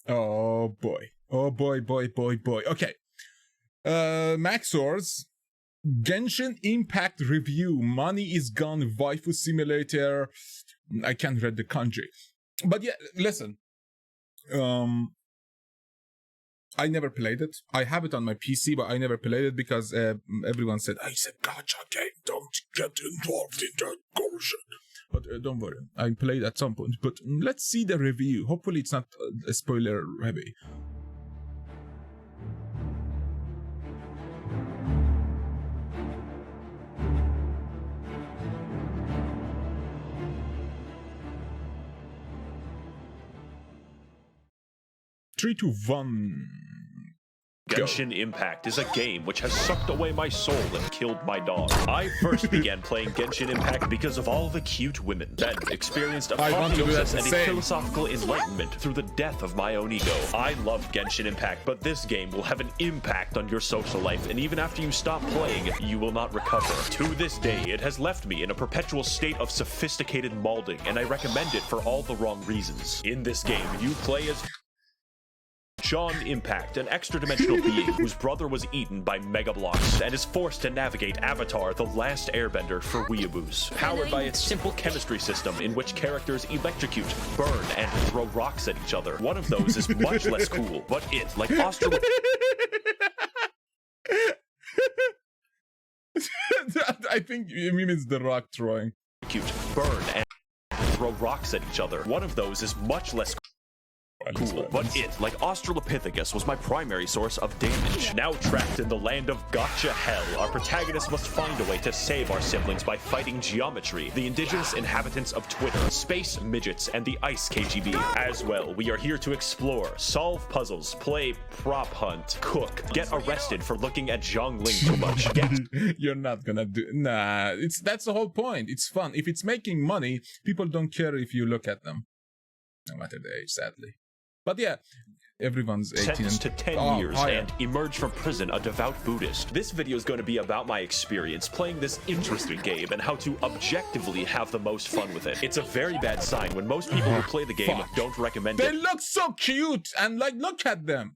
Oh boy. Oh boy, boy, boy, boy. Okay. Maxors. Genshin Impact Review. Money is gone. Waifu Simulator. I can't read the kanji. But yeah, listen. I never played it. I have it on my PC, but I never played it because everyone said, it's a gacha game. Don't get involved in that bullshit. But don't worry. I played at some point. But let's see the review. Hopefully it's not a spoiler heavy. Three, two, one. Genshin Impact is a game which has sucked away my soul and killed my dog. I first began playing Genshin Impact because of all the cute women, then experienced a apotheosis and a philosophical enlightenment through the death of my own ego. I love Genshin Impact, but this game will have an impact on your social life, and even after you stop playing, you will not recover. To this day, it has left me in a perpetual state of sophisticated maulding, and I recommend it for all the wrong reasons. In this game, you play as John Impact, an extra-dimensional being whose brother was eaten by Mega Blocks and is forced to navigate Avatar, the last airbender for weeaboos. Powered by its simple chemistry system in which characters electrocute, burn, and throw rocks at each other. One of those is much less cool, but it, like Australia... I think you mean it's the rock throwing. Burn, and throw rocks at each other. One of those is much less cool, but it, like Australopithecus, was my primary source of damage. Now trapped in the land of gacha hell, our protagonist must find a way to save our siblings by fighting geometry, the indigenous inhabitants of Twitter, space midgets, and the ice KGB. As well, we are here to explore, solve puzzles, play prop hunt, cook, get arrested for looking at Zhongling too much. You're not gonna do... Nah, that's the whole point. It's fun. If it's making money, people don't care if you look at them. No matter the age, sadly. But yeah, everyone's 18 sentenced to 10 years and emerged from prison a devout Buddhist. This video is going to be about my experience playing this interesting game and how to objectively have the most fun with it. It's a very bad sign when most people who play the game don't recommend it. They look so cute and like, look at them.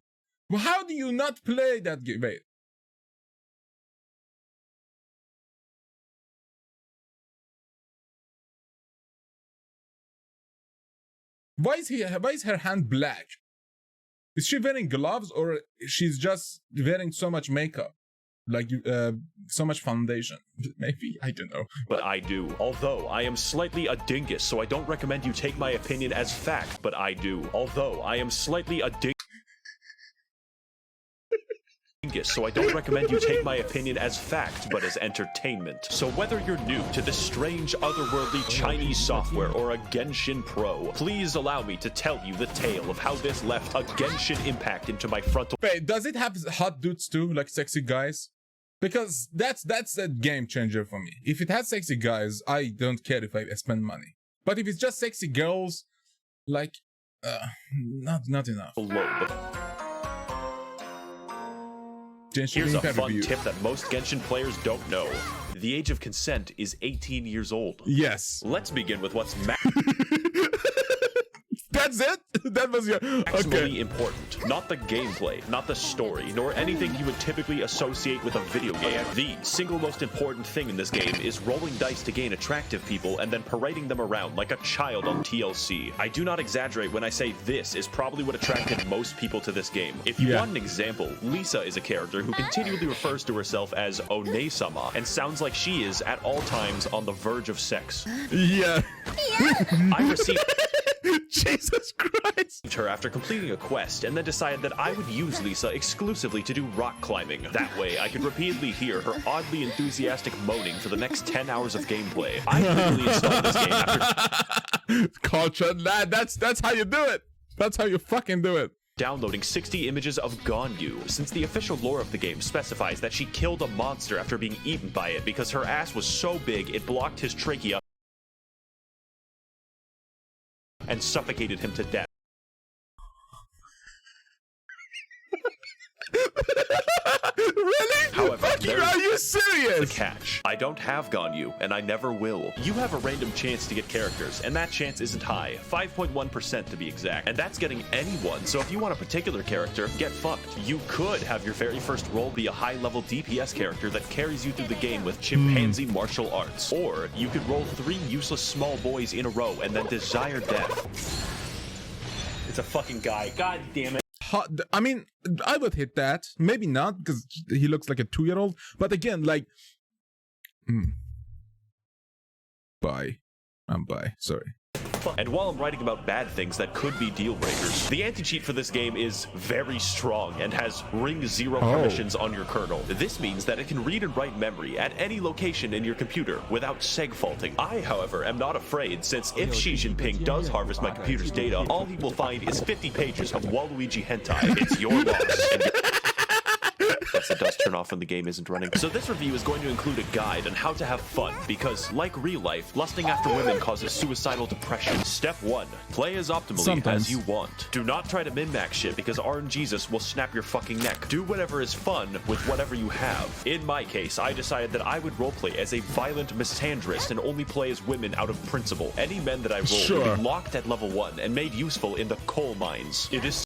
How do you not play that game? Wait. Why is her hand black? Is she wearing gloves or she's just wearing so much makeup? Like, so much foundation. Maybe, I don't know. But I do. Although I am slightly a dingus, so I don't recommend you take my opinion as fact, but I do. Although I am slightly a dingus, so I don't recommend you take my opinion as fact, but as entertainment. So whether you're new to this strange, otherworldly Chinese software or a Genshin pro, please allow me to tell you the tale of how this left a Genshin Impact into my frontal... Wait, does it have hot dudes too, like sexy guys? Because that's a game changer for me. If it has sexy guys, I don't care if I spend money. But if it's just sexy girls, like, not enough. Here's a fun tip that most Genshin players don't know. The age of consent is 18 years old. Yes. Let's begin with what's That's it? That was your... maximally important. Not the gameplay, not the story, nor anything you would typically associate with a video game. The single most important thing in this game is rolling dice to gain attractive people and then parading them around like a child on TLC. I do not exaggerate when I say this is probably what attracted most people to this game. If you want an example, Lisa is a character who continually refers to herself as One-sama and sounds like she is at all times on the verge of sex. Yeah. I received... Jesus Christ! her after completing a quest and then decided that I would use Lisa exclusively to do rock climbing. That way, I could repeatedly hear her oddly enthusiastic moaning for the next 10 hours of gameplay. I literally installed this game after... Culture, lad, that's how you do it! That's how you fucking do it! Downloading 60 images of Ganyu, since the official lore of the game specifies that she killed a monster after being eaten by it because her ass was so big it blocked his trachea and suffocated him to death. Really? However, Are you serious? The catch. I don't have Ganyu, and I never will. You have a random chance to get characters, and that chance isn't high, 5.1% to be exact. And that's getting anyone, so if you want a particular character, get fucked. You could have your very first role be a high-level DPS character that carries you through the game with chimpanzee martial arts. Or you could roll 3 useless small boys in a row and then desire death. It's a fucking guy. God damn it. I mean, I would hit that. Maybe not, because he looks like a 2-year-old. But again, like... Bye. I'm bye. Sorry. And while I'm writing about bad things that could be deal breakers, the anti-cheat for this game is very strong and has ring 0 permissions on your kernel. This means that it can read and write memory at any location in your computer without seg faulting. I, however, am not afraid, since if Xi Jinping does harvest my computer's data, all he will find is 50 pages of Waluigi hentai. It's your loss. And yes, it does turn off when the game isn't running. So this review is going to include a guide on how to have fun, because like real life, lusting after women causes suicidal depression. Step 1. Play as optimally as you want. Do not try to min-max shit, because RNGesus will snap your fucking neck. Do whatever is fun with whatever you have. In my case, I decided that I would roleplay as a violent misandrist and only play as women out of principle. Any men that I roll will be locked at level 1 and made useful in the coal mines. It is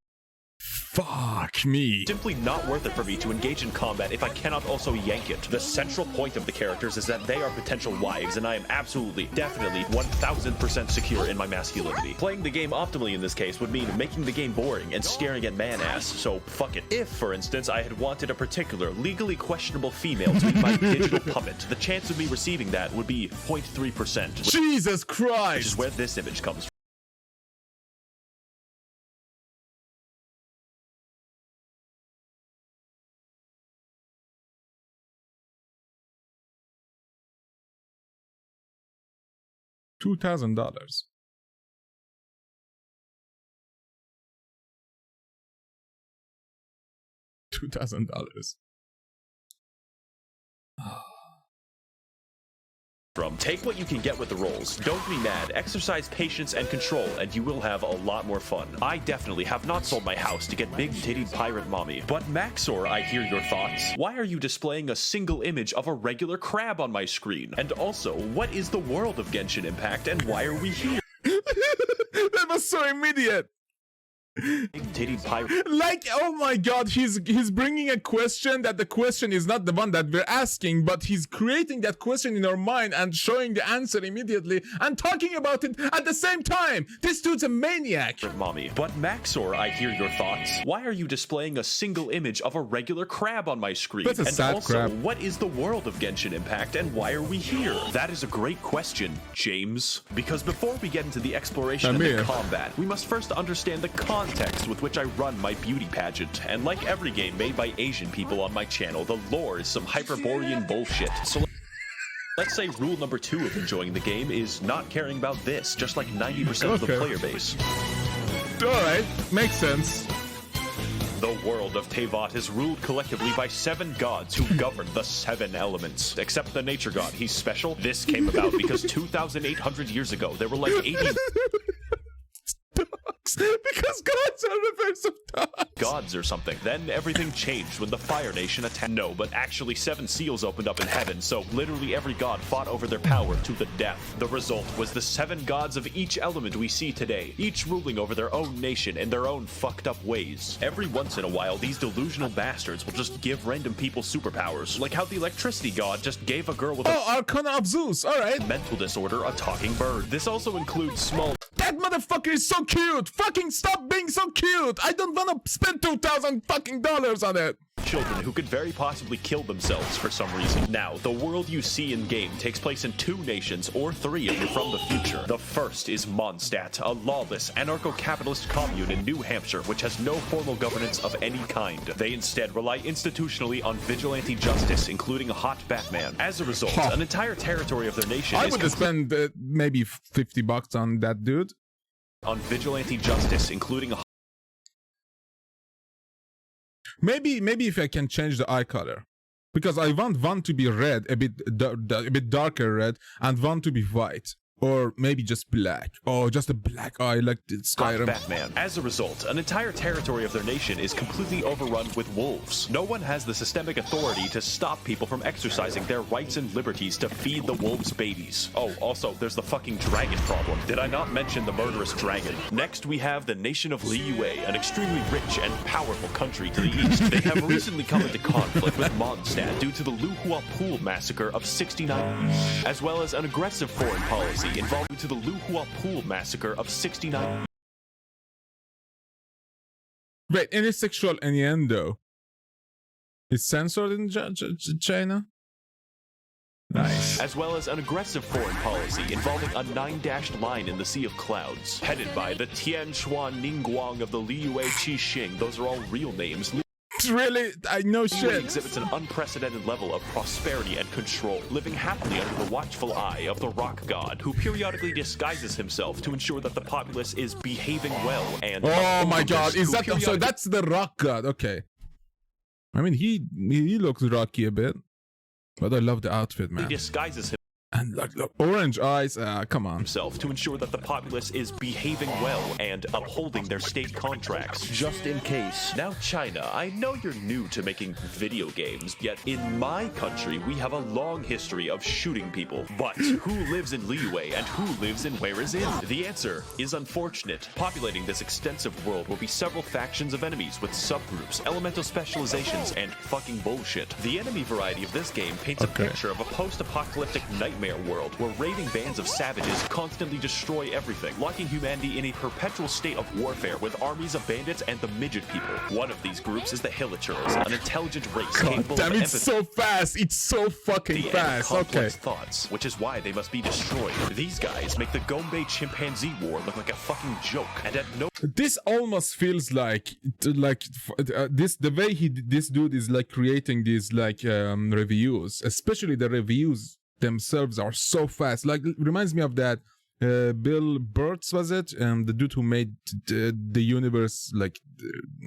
fuck me. Simply not worth it for me to engage in combat if I cannot also yank it. The central point of the characters is that they are potential wives, and I am absolutely, definitely, 1000% secure in my masculinity. Playing the game optimally in this case would mean making the game boring and staring at man-ass, so fuck it. If, for instance, I had wanted a particular, legally questionable female to be my digital puppet, the chance of me receiving that would be 0.3%. Jesus Christ! Which is where this image comes from. $2,000. $2,000. Take what you can get with the rolls. Don't be mad. Exercise patience and control, and you will have a lot more fun. I definitely have not sold my house to get big-titted pirate mommy. But Maxor, I hear your thoughts. Why are you displaying a single image of a regular crab on my screen? And also, what is the world of Genshin Impact, and why are we here? That was so immediate. Titty pirate. Like, oh my god, he's bringing a question that the question is not the one that we're asking, but he's creating that question in our mind and showing the answer immediately and talking about it at the same time. This dude's a maniac. Mommy. But Maxor, I hear your thoughts. Why are you displaying a single image of a regular crab on my screen? That's a sad crab. What is the world of Genshin Impact, and why are we here? That is a great question, James. Because before we get into the exploration and the combat, we must first understand the context with which I run my beauty pageant. And like every game made by Asian people on my channel, the lore is some Hyperborean bullshit. So let's say rule number 2 of enjoying the game is not caring about this, just like 90% of the player base. Alright, makes sense. The world of Tevat is ruled collectively by 7 gods who govern the 7 elements. Except the nature god, he's special. This came about because 2,800 years ago, there were like 80... Because gods are reverse of dogs. Gods or something. Then everything changed when the Fire Nation attacked. No, but actually 7 seals opened up in heaven, so literally every god fought over their power to the death. The result was the 7 gods of each element we see today, each ruling over their own nation in their own fucked up ways. Every once in a while, these delusional bastards will just give random people superpowers, like how the electricity god just gave a girl with a Arcana of Zeus, alright. mental disorder a talking bird. This also includes small... That motherfucker is so cute! Fucking stop being so cute! I don't wanna spend $2,000 fucking dollars on it! Children who could very possibly kill themselves for some reason. Now, the world you see in game takes place in 2 nations, or 3 if you're from the future. The first is Mondstadt, a lawless, anarcho-capitalist commune in New Hampshire, which has no formal governance of any kind. They instead rely institutionally on vigilante justice, including a hot Batman. As a result, an entire territory of their nation I would spend maybe $50 on that dude. On vigilante justice, including a Maybe if I can change the eye color, because I want one to be red, a bit darker red, and one to be white. Or maybe just black. Oh, just a black eye like the Skyrim. Batman. As a result, an entire territory of their nation is completely overrun with wolves. No one has the systemic authority to stop people from exercising their rights and liberties to feed the wolves babies. Oh, also, there's the fucking dragon problem. Did I not mention the murderous dragon? Next, we have the nation of Liyue, an extremely rich and powerful country to the east. They have recently come into conflict with Mondstadt due to the Luhua Pool massacre of 69, as well as an aggressive foreign policy involving to the Luhua Pool massacre of 69. Wait, any sexual innuendo is censored in China? Nice. As well as an aggressive foreign policy involving a 9-dashed line in the Sea of Clouds, headed by the Tianshuan Ningguang of the Liyue Qixing. Those are all real names. Really? I know shit. Exhibits an unprecedented level of prosperity and control, living happily under the watchful eye of the rock god, who periodically disguises himself to ensure that the populace is behaving well and... Oh my god, is that... So that's the rock god, okay. I mean, he looks rocky a bit, but I love the outfit, man. He disguises himself. And look, orange eyes, come on. Himself to ensure that the populace is behaving well and upholding their state contracts, just in case. Now, China, I know you're new to making video games, yet in my country, we have a long history of shooting people. But who lives in Liyue and who lives in Where Is In? The answer is unfortunate. Populating this extensive world will be several factions of enemies with subgroups, elemental specializations, and fucking bullshit. The enemy variety of this game paints a picture of a post-apocalyptic nightmare world where raving bands of savages constantly destroy everything, locking humanity in a perpetual state of warfare with armies of bandits and the midget people. One of these groups is the Hilichurls, an intelligent race capable of empathy. It's so fast. It's so fucking fast. Okay. Thoughts, which is why they must be destroyed. These guys make the Gombe chimpanzee war look like a fucking joke, and at no... This almost feels like this, the way this dude is like creating these like reviews, especially the reviews themselves are so fast. Like, it reminds me of that Bill Burt's, was it? The dude who made the universe, like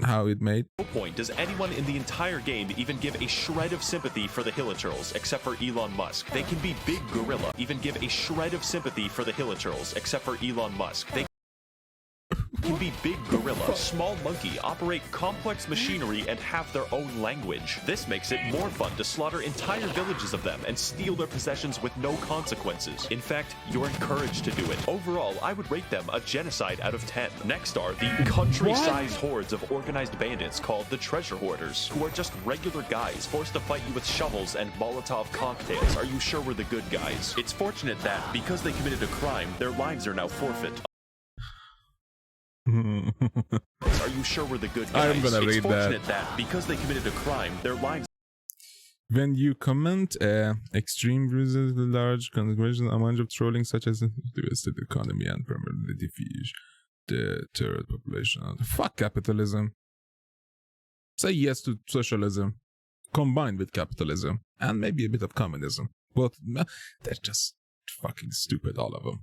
how it made. No point does anyone in the entire game even give a shred of sympathy for the Hilichurls, except for Elon Musk. They can be Big Gorilla, even give a shred of sympathy for the Hilichurls, except for Elon Musk. They can be Big Gorilla, Small Monkey, operate complex machinery, and have their own language. This makes it more fun to slaughter entire villages of them and steal their possessions with no consequences. In fact, you're encouraged to do it. Overall, I would rate them a genocide out of 10. Next are the country-sized hordes of organized bandits called the Treasure Hoarders, who are just regular guys forced to fight you with shovels and Molotov cocktails. Are you sure we're the good guys? It's fortunate that, because they committed a crime, their lives are now forfeit. Are you sure we're the good guys? I'm gonna read that. It's fortunate that because they committed a crime, their lives... When you comment extreme uses the large congregation amount of trolling such as the wasted economy and permanently diffuse the terror population. Fuck capitalism. Say yes to socialism combined with capitalism and maybe a bit of communism. But they're just fucking stupid, all of them.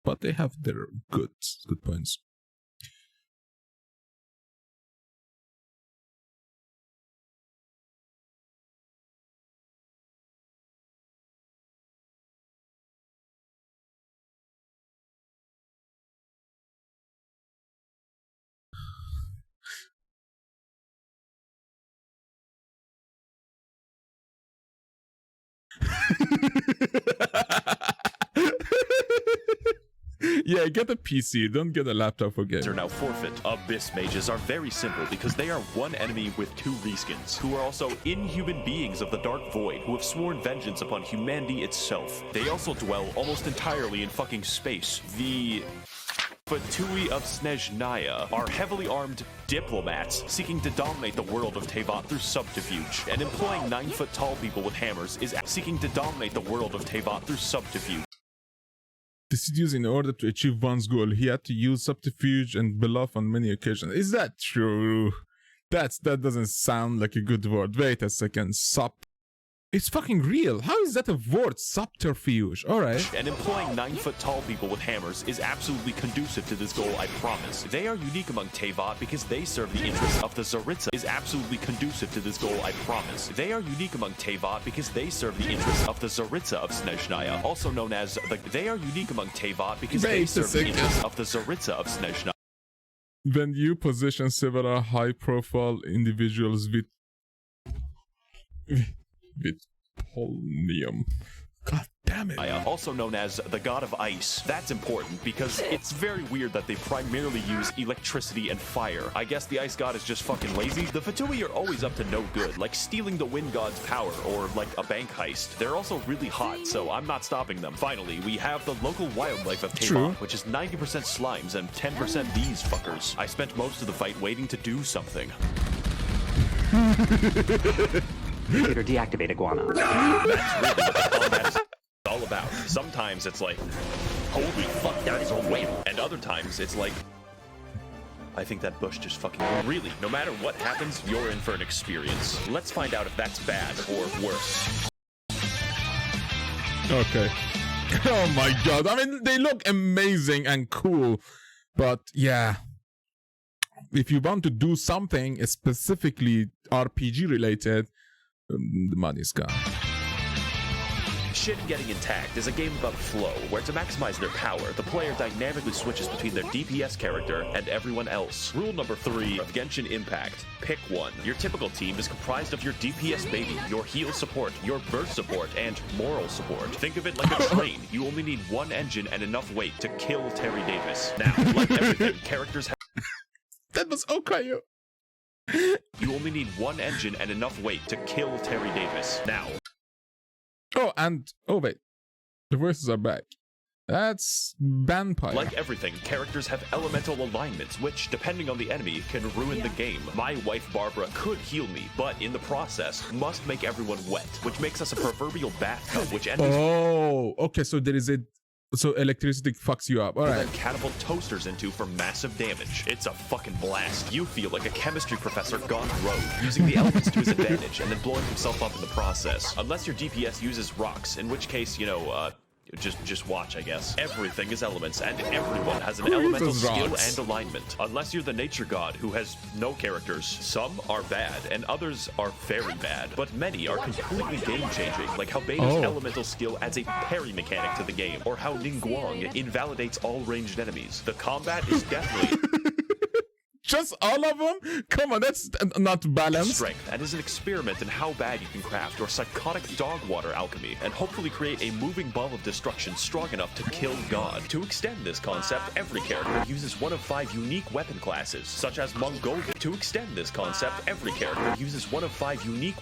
But they have their good points. Yeah, get a PC, don't get a laptop for games. Are now forfeit. Abyss mages are very simple because they are one enemy with two reskins, who are also inhuman beings of the Dark Void who have sworn vengeance upon humanity itself. They also dwell almost entirely in fucking space. The Fatui of Snezhnaya are heavily armed diplomats seeking to dominate the world of Tevat through subterfuge, and employing 9-foot-tall people with hammers is seeking to dominate the world of Tevat through subterfuge. This is used in order to achieve one's goal. He had to use subterfuge and bluff on many occasions. Is that true? That doesn't sound like a good word. Wait a second. It's fucking real. How is that a word? Subterfuge. All right. And employing 9-foot-tall people with hammers is absolutely conducive to this goal, I promise. They are unique among Teyvat because they serve the interests of the Tsaritsa. Is absolutely conducive to this goal, I promise. They are unique among Teyvat because they serve the interests of the Tsaritsa of Snezhnaya, also known as the. They are unique among Teyvat because they serve the interests of the Tsaritsa of Snezhnaya. When you position several high-profile individuals with polonium. God damn it. Also known as the god of ice. That's important because it's very weird that they primarily use electricity and fire. I guess the ice god is just fucking lazy. The Fatui are always up to no good, like stealing the wind god's power or like a bank heist. They're also really hot, so I'm not stopping them. Finally, we have the local wildlife of Teyvat, which is 90% slimes and 10% these fuckers. I spent most of the fight waiting to do something. Computer deactivate iguana. That's really what the combat is all about. Sometimes it's like, holy fuck, that is a whale. And other times it's like, I think that bush just fucking... Really, no matter what happens, you're in for an experience. Let's find out if that's bad or worse. Okay. Oh my god. I mean, they look amazing and cool. But yeah. If you want to do something specifically RPG related, the money's gone. Shin Getting Intact is a game about flow, where to maximize their power, the player dynamically switches between their DPS character and everyone else. Rule number 3 of Genshin Impact: pick one. Your typical team is comprised of your DPS baby, your heal support, your burst support, and moral support. Think of it like a train. You only need one engine and enough weight to kill Terry Davis. Now, like everything, characters have... That was okay. You only need one engine and enough weight to kill Terry Davis. Now. Oh, and... Oh, wait. The voices are back. That's vampire. Like everything, characters have elemental alignments, which, depending on the enemy, can ruin the game. My wife Barbara could heal me, but in the process, must make everyone wet, which makes us a proverbial bathtub, which enemies... Oh, okay, so there is a... So electricity fucks you up. All right. Then catapult toasters into for massive damage. It's a fucking blast. You feel like a chemistry professor gone rogue, using the elements to his advantage and then blowing himself up in the process. Unless your DPS uses rocks, in which case, you know, just watch, I guess. Everything is elements, and everyone has an elemental skill and alignment. Unless you're the nature god, who has no characters. Some are bad, and others are very bad. But many are completely game-changing, like how Beta's elemental skill adds a parry mechanic to the game, or how Ningguang invalidates all ranged enemies. The combat is definitely... Just all of them? Come on, that's not balanced. Strength, and is an experiment in how bad you can craft your psychotic dog water alchemy, and hopefully create a moving ball of destruction strong enough to kill God. To extend this concept, every character uses one of 5 unique weapon classes, such as Mongolian. To extend this concept, every character uses one of 5 unique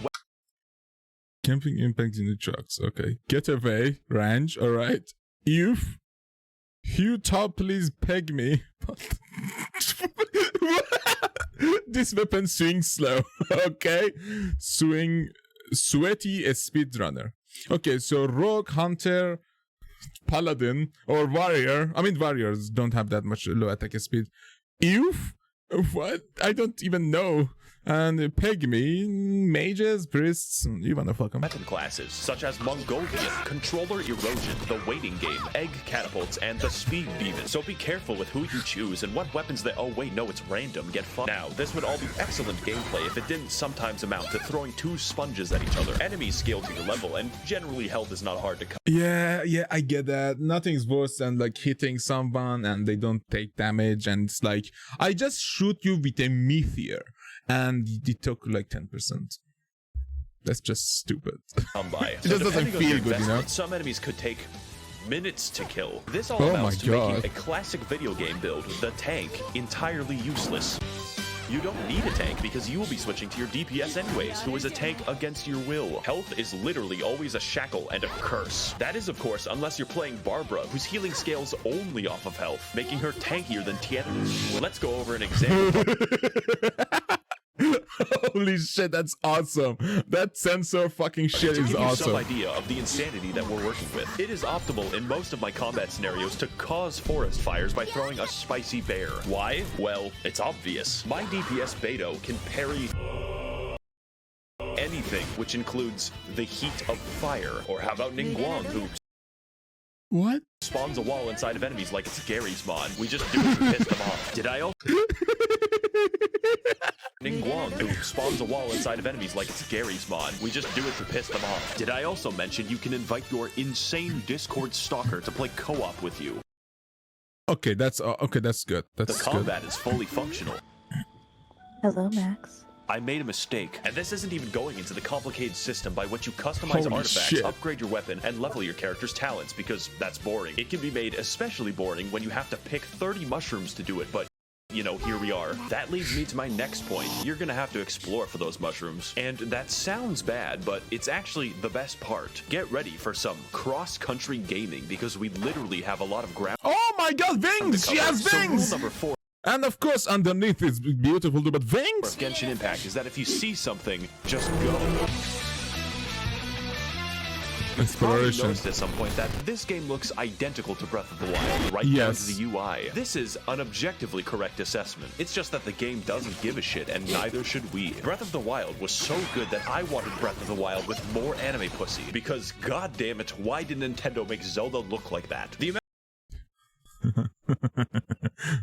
Camping impact in the trucks, okay. Get away, range, alright. Youth. Hugh top, please peg me. This weapon swings slow. Okay. Sweaty a speedrunner. Okay, so rogue, hunter, paladin, or warrior. I mean, warriors don't have that much low attack speed. Youth? What? I don't even know. And peg me, mages, priests, you wanna fuck them. Weapon classes, such as Mongolian, Controller Erosion, the Waiting Game, Egg Catapults, and the Speed Demon. So be careful with who you choose and what weapons they- oh wait, no, it's random, get fucked. Now, this would all be excellent gameplay if it didn't sometimes amount to throwing 2 sponges at each other. Enemies scale to your level, and generally health is not hard to come. Yeah, I get that. Nothing's worse than like hitting someone and they don't take damage, and it's like, I just shoot you with a meteor. And it took like 10%. That's just stupid. It just doesn't feel good, you know? Some enemies could take minutes to kill. This all amounts to making a classic video game build, the tank, entirely useless. You don't need a tank because you will be switching to your DPS anyways, who is a tank against your will. Health is literally always a shackle and a curse. That is, of course, unless you're playing Barbara, whose healing scales only off of health, making her tankier than Tien. Let's go over an example. Holy shit, that's awesome. That sensor fucking shit is awesome. To give you some idea of the insanity that we're working with, it is optimal in most of my combat scenarios to cause forest fires by throwing a spicy bear. Why? Well, it's obvious. My DPS Beto can parry anything everything, which includes the heat of fire. Or how about Ningguang, who What? spawns a wall inside of enemies like it's Gary's mod. We just do it to piss them off. Did I also... Ningguang, who spawns a wall inside of enemies like it's Gary's mod. We just do it to piss them off. Did I also mention you can invite your insane Discord stalker to play co-op with you? Okay, that's good. That's The combat is fully functional. Hello, Max. I made a mistake, and this isn't even going into the complicated system by which you customize Holy artifacts, shit. upgrade your weapon, and level your character's talents, because that's boring. It can be made especially boring when you have to pick 30 mushrooms to do it, but you know, here we are. That leads me to my next point. You're gonna have to explore for those mushrooms. And that sounds bad, but it's actually the best part. Get ready for some cross-country gaming, because we literally have a lot of ground. Oh my god, wings! She has So rule wings! number 4 And of course, underneath is beautiful too, but of wings? Genshin Impact is that if you see something, just go. You probably Exploration. noticed at some point that this game looks identical to Breath of the Wild, right Yes. down to the UI. This is an objectively correct assessment. It's just that the game doesn't give a shit, and neither should we. Breath of the Wild was so good that I wanted Breath of the Wild with more anime pussy, because god damn it, why did Nintendo make Zelda look like that? The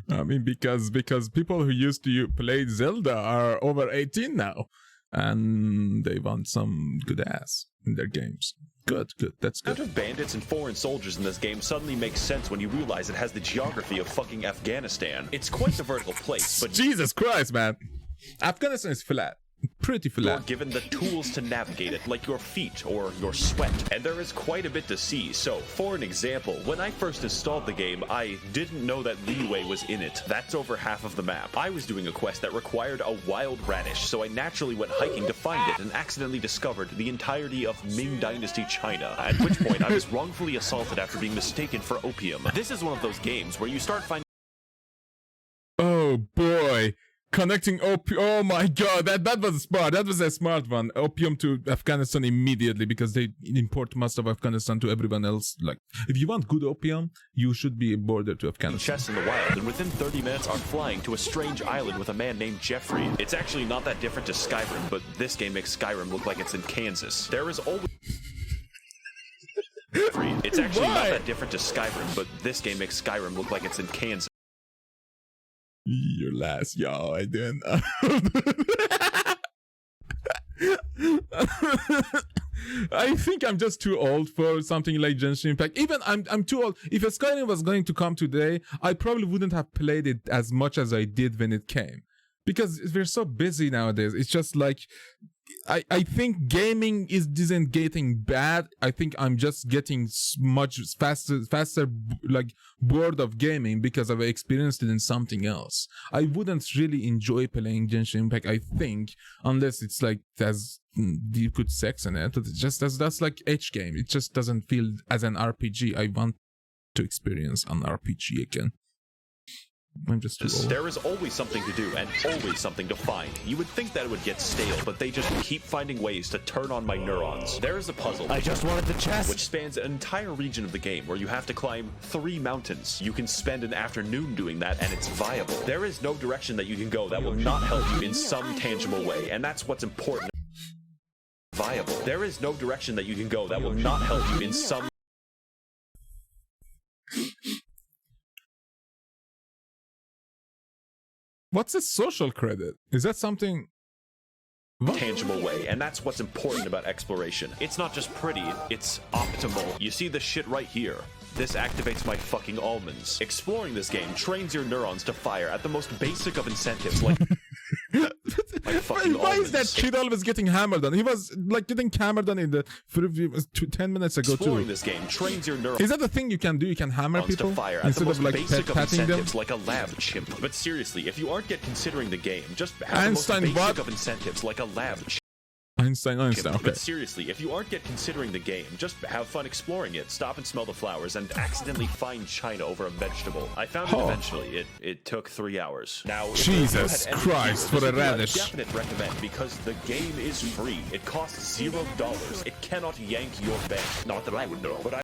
I mean, because people who used to play Zelda are over 18 now, and they want some good ass in their games. Good, that's amount good. of bandits and foreign soldiers in this game suddenly makes sense when you realize it has the geography of fucking Afghanistan. It's quite the vertical place, but Jesus Christ, man! Afghanistan is flat. Pretty you're flat. given the tools to navigate it, like your feet or your sweat. And there is quite a bit to see. So, for an example, when I first installed the game, I didn't know that Liyue was in it. That's over half of the map. I was doing a quest that required a wild radish, so I naturally went hiking to find it and accidentally discovered the entirety of Ming Dynasty China, at which point I was wrongfully assaulted after being mistaken for opium. This is one of those games where you start finding Oh boy. Connecting opium. Oh my god, that was smart. That was a smart one. Opium to Afghanistan immediately, because they import most of Afghanistan to everyone else. Like, if you want good opium, you should be a border to Afghanistan. chests in the wild, and within 30 minutes are flying to a strange island with a man named Jeffrey. It's actually not that different to Skyrim, but this game makes Skyrim look like it's in Kansas. There is always... It's actually not that different to Skyrim, but this game makes Skyrim look like it's in Kansas. Your last, yo, I didn't. I think I'm just too old for something like Genshin Impact. Even I'm too old. If a Skyrim was going to come today, I probably wouldn't have played it as much as I did when it came. Because we're so busy nowadays. It's just like, I think gaming isn't getting bad. I think I'm just getting much faster, like, bored of gaming because I've experienced it in something else. I wouldn't really enjoy playing Genshin Impact, I think, unless it's like has deep good sex in it. But it's just that's like H game. It just doesn't feel as an RPG. I want to experience an RPG again. I'm just too old. There is always something to do and always something to find. You would think that it would get stale, but they just keep finding ways to turn on my neurons. There is a puzzle. I just wanted the chest. Which spans an entire region of the game where you have to climb 3 mountains. You can spend an afternoon doing that, and it's viable. There is no direction that you can go that will not help you in some tangible way, and that's what's important. Viable. There is no direction that you can go that will not help you in some What's a social credit? Is that something? What? tangible way, and that's what's important about exploration. It's not just pretty, it's optimal. You see this shit right here. This activates my fucking almonds. Exploring this game trains your neurons to fire at the most basic of incentives, like Why is that kid always getting hammered on? He was like getting hammered on in the 10 minutes ago exploring too. this game trains your neurons Is that the thing you can do? You can hammer people to fire at the instead most of like basic of patting them? incentives, like a lab chimp. But seriously, if you aren't yet considering the game, just have Einstein, the most basic what? of incentives, like a lab chimp. Einstein, okay. But seriously, if you aren't yet considering the game, just have fun exploring it. Stop and smell the flowers, and accidentally find China over a vegetable. I found it eventually. It took 3 hours. Now, Jesus Christ, for a radish. I definitely recommend, because the game is free. It costs $0. It cannot yank your bank. Not that I would know, but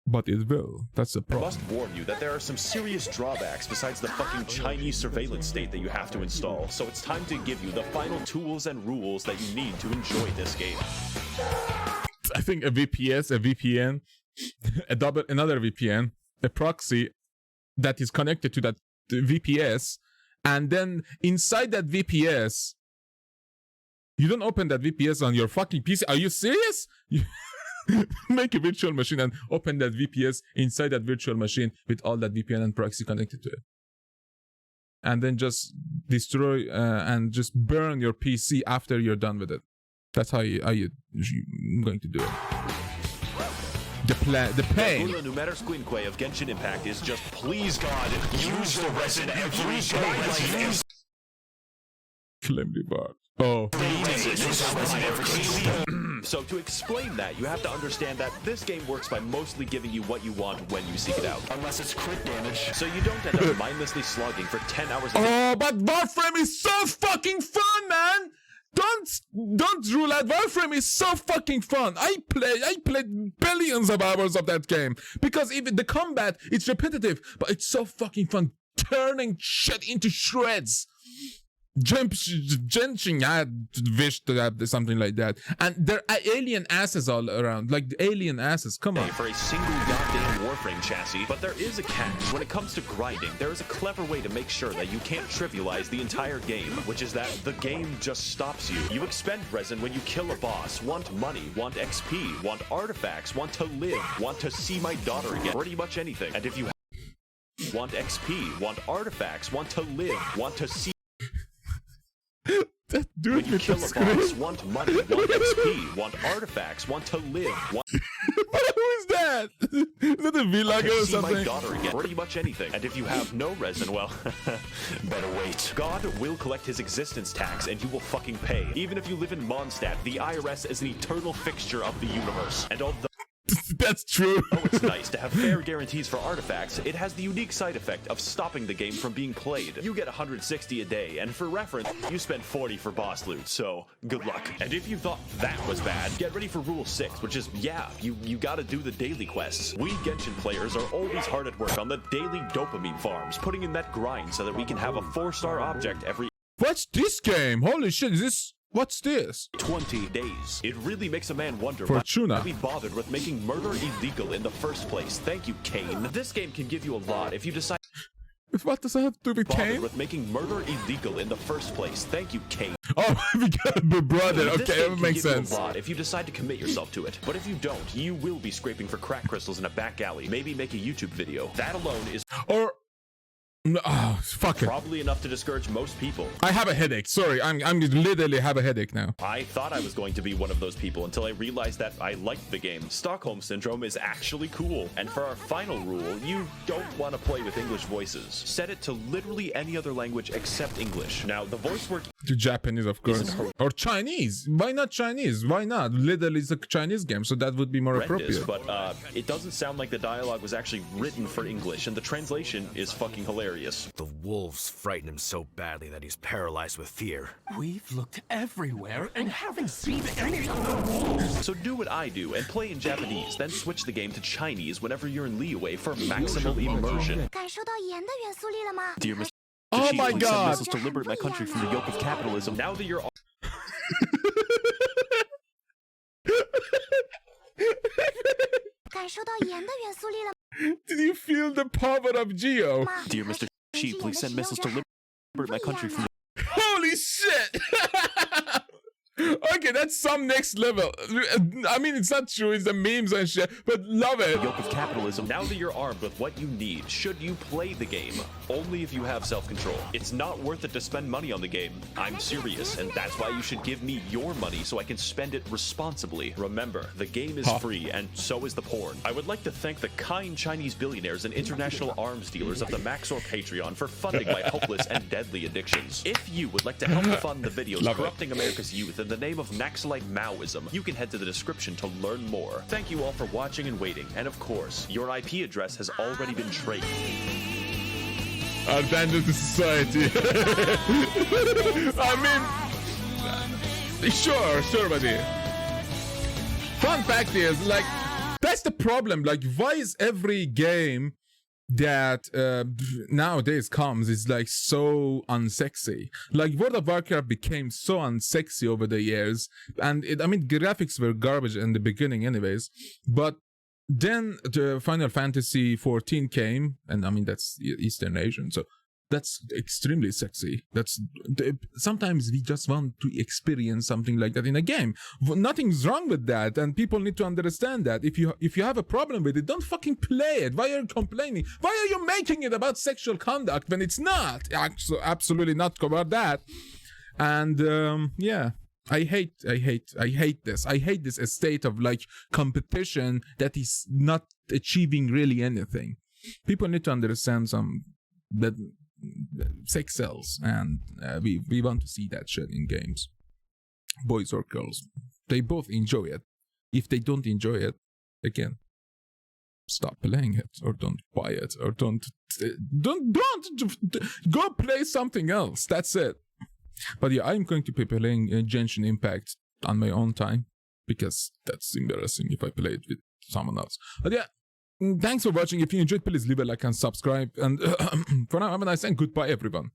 But it will. That's the I problem. must warn you that there are some serious drawbacks besides the fucking Chinese surveillance state that you have to install. So it's time to give you the final tools and rules that you need to enjoy this game. I think a VPN, another VPN, a proxy that is connected to that VPS, and then inside that VPS, you don't open that VPS on your fucking PC. Are you serious? You make a virtual machine and open that VPS inside that virtual machine with all that VPN and proxy connected to it. And then just destroy and just burn your PC after you're done with it. That's how you're going to do it. The pain. The Numeros of Genshin Impact is just, please God, use the resin every day. Flimsy bar. Oh. So to explain that, you have to understand that this game works by mostly giving you what you want when you seek it out. Unless it's crit damage. So you don't end up mindlessly slogging for 10 hours a day. Oh, but Warframe is so fucking fun, man! Don't rule out. Warframe is so fucking fun. I played billions of hours of that game because even the combat, it's repetitive, but it's so fucking fun. Turning shit into shreds. Genshin, I wish to have something like that. And there are alien asses all around, like the alien asses. Come on. For a single goddamn Warframe chassis, but there is a catch. When it comes to grinding, there is a clever way to make sure that you can't trivialize the entire game, which is that the game just stops you. You expend resin when you kill a boss, want money, want XP, want artifacts, want to live, want to see my daughter again, pretty much anything. And if you want XP, want artifacts, want to live, want to see that dude when you with kill the a screen. boss, want money, want XP, want artifacts, want to live, want Who is that? Is that a vlogger or see my something? daughter again, pretty much anything. And if you have no resin, well, better wait. God will collect his existence tax and you will fucking pay. Even if you live in Mondstadt, the IRS is an eternal fixture of the universe. And although That's true. it's nice to have fair guarantees for artifacts, it has the unique side effect of stopping the game from being played. You get 160 a day, and for reference, you spend 40 for boss loot, so good luck. And if you thought that was bad, get ready for Rule 6, which is, yeah, you gotta do the daily quests. We Genshin players are always hard at work on the daily dopamine farms, putting in that grind so that we can have a 4-star object every What's this game? Holy shit, is this... What's this? 20 days. It really makes a man wonder Fortuna. why we bothered with making murder illegal in the first place. Thank you, Kane. This game can give you a lot if you decide What does that have to do with bothered Kane? with making murder illegal in the first place. Thank you, Kane. Oh, we got a brother. This Okay, game that can makes give sense. you a lot if you decide to commit yourself to it. But if you don't, you will be scraping for crack crystals in a back alley. Maybe make a YouTube video. That alone is Or... Oh, fuck it. probably enough to discourage most people. I have a headache. Sorry, I'm literally have a headache now. I thought I was going to be one of those people until I realized that I liked the game. Stockholm Syndrome is actually cool. And for our final rule, you don't want to play with English voices. Set it to literally any other language except English. Now, the voice work To Japanese, of course. Or Chinese. Why not Chinese? Why not? Literally, it's a Chinese game, so that would be more horrendous, appropriate. but it doesn't sound like the dialogue was actually written for English, and the translation is fucking hilarious. The wolves frighten him so badly that he's paralyzed with fear. We've looked everywhere and haven't seen any of the wolves. So do what I do and play in Japanese, then switch the game to Chinese whenever you're in Liyue for maximal immersion. 感受到盐的元素力了吗？ Dear Mr. Oh my Please send god! missiles to liberate my country from the yoke of capitalism. Now that you're 感受到盐的元素力了 Did you feel the power of Geo? 吗？ Dear Mr. Xi, please send missiles to liberate my country from Holy shit! Okay, that's some next level. I mean, it's not true, it's the memes and shit, but love it. the yoke of capitalism. Now that you're armed with what you need, should you play the game? Only if you have self-control. It's not worth it to spend money on the game. I'm serious, and that's why you should give me your money so I can spend it responsibly. Remember, the game is free, and so is the porn. I would like to thank the kind Chinese billionaires and international arms dealers of the Maxor Patreon for funding my hopeless and deadly addictions. If you would like to help fund the videos Love it. corrupting America's youth in the name of Naxalite Maoism, you can head to the description to learn more. Thank you all for watching and waiting, and of course, your IP address has already been traced. Abandon the society. I mean, sure, buddy. Fun fact is, like, that's the problem? Like, why is every game that nowadays comes is like so unsexy? Like, World of Warcraft became so unsexy over the years, and I mean, graphics were garbage in the beginning anyways, but then the Final Fantasy 14 came, and I mean, that's Eastern Asian, so that's extremely sexy. Sometimes we just want to experience something like that in a game. Nothing's wrong with that, and people need to understand that. If you have a problem with it, don't fucking play it. Why are you complaining? Why are you making it about sexual conduct when it's not? Absolutely not about that. And yeah, I hate this. I hate this state of like competition that is not achieving really anything. People need to understand that sex sells, and we want to see that shit in games. Boys or girls, they both enjoy it. If they don't enjoy it, again, stop playing it, or don't buy it, or don't go play something else. That's it. But yeah, I'm going to be playing Genshin Impact on my own time, because that's embarrassing if I play it with someone else. But yeah, thanks for watching. If you enjoyed, please leave a like and subscribe. And for now, have a nice and goodbye, everyone.